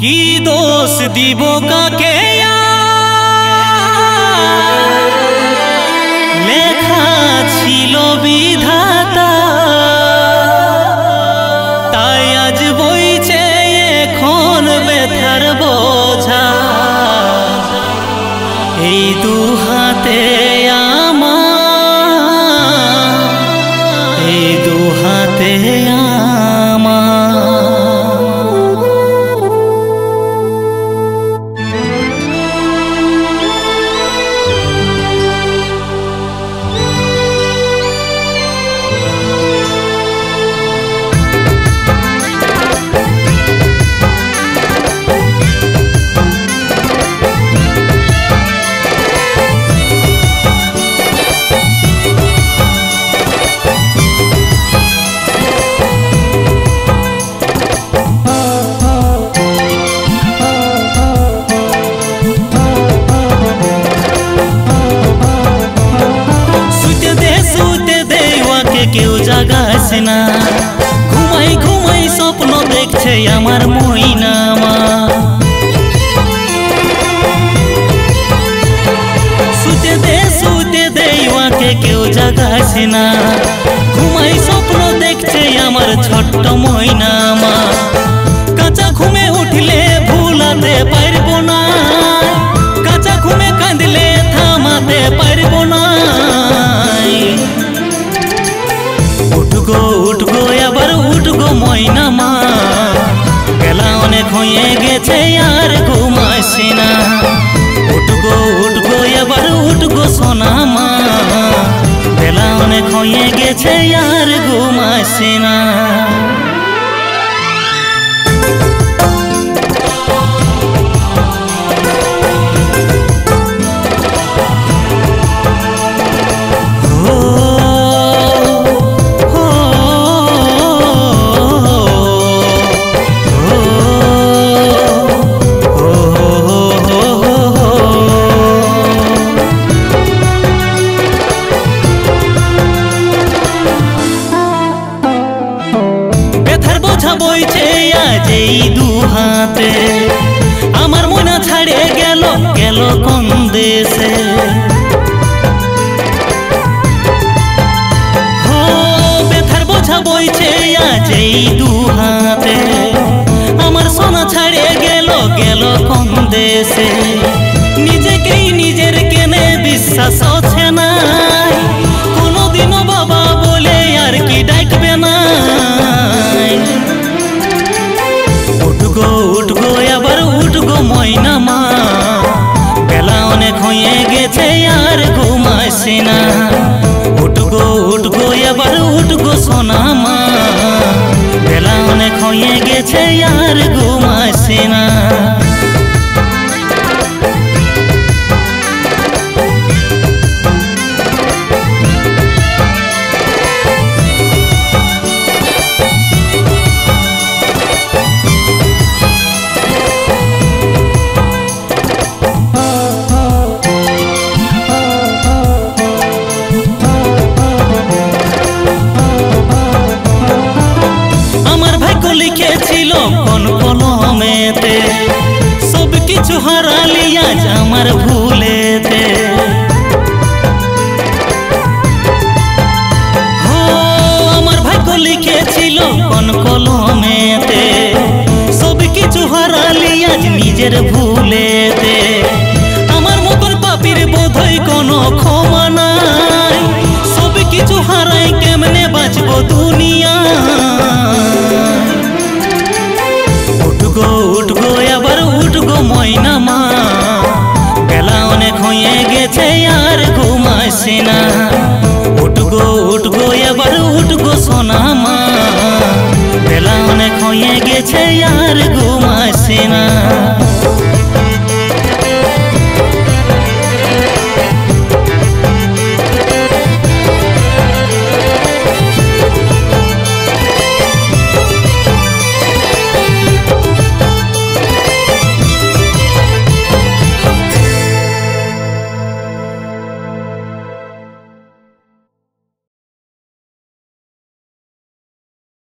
কি দোষ দিব কাকে লেখা ছিল বিধাতা, তাই আজ বইছে এখন ব্যথার বোঝা। এই দু হাতে আমার, এই দু হাতে কেউ জাগাছে না, ঘুমাই ঘুমাই স্বপ্ন দেখছে আমার মইনামা। শুতে দে ওয়াকে কেউ জাগাছে না, ঘুমাই স্বপ্ন দেখছে আমার ছোট্ট মইনামা। কাঁচা ঘুমে উঠলে ভুলাতে পারবো না, কাঁচা ঘুমে কাঁদলে থামাতে পারবো না। উঠগো আবার উঠগো মইনামা, বেলা অনেক হয়ে গেছে আর ঘুমাসি না। উঠগো আবার উঠগো সোনামা, বেলা অনেক হয়ে গেছে আর ঘুমাসি না। বইছে আজ এই দু হাতে, আমার মনা ছাড়ে গেল গেল কোন দেশে। হো ব্যথার বোঝা বইছে আজ এই দু হাতে, আমার সোনা ছাড়ে গেল গেল কোন দেশে। নিজেকেই নিজের কেনে বিশ্বাস আছে না, কোনোদিনও বাবা বলে আর কি ডাকবে না। উঠগো আবার উঠগো মইনামা, বেলা অনেক হয়ে গেছে আর ঘুমাসি না। উঠগো আবার উঠগো সোনামা, বেলা অনেক হয়ে গেছে আর ঘুমাসি না। লিখেছিল কোন কলমেতে, সব কিছু হারালি আজ আমার ভুলেতে। হো আমার ভাগ্য লিখেছিল কোন কলমেতে, সব কিছু হারালি আজ নিজের ভুলেতে। আমার মতন পাপীর বোধহয় কোনো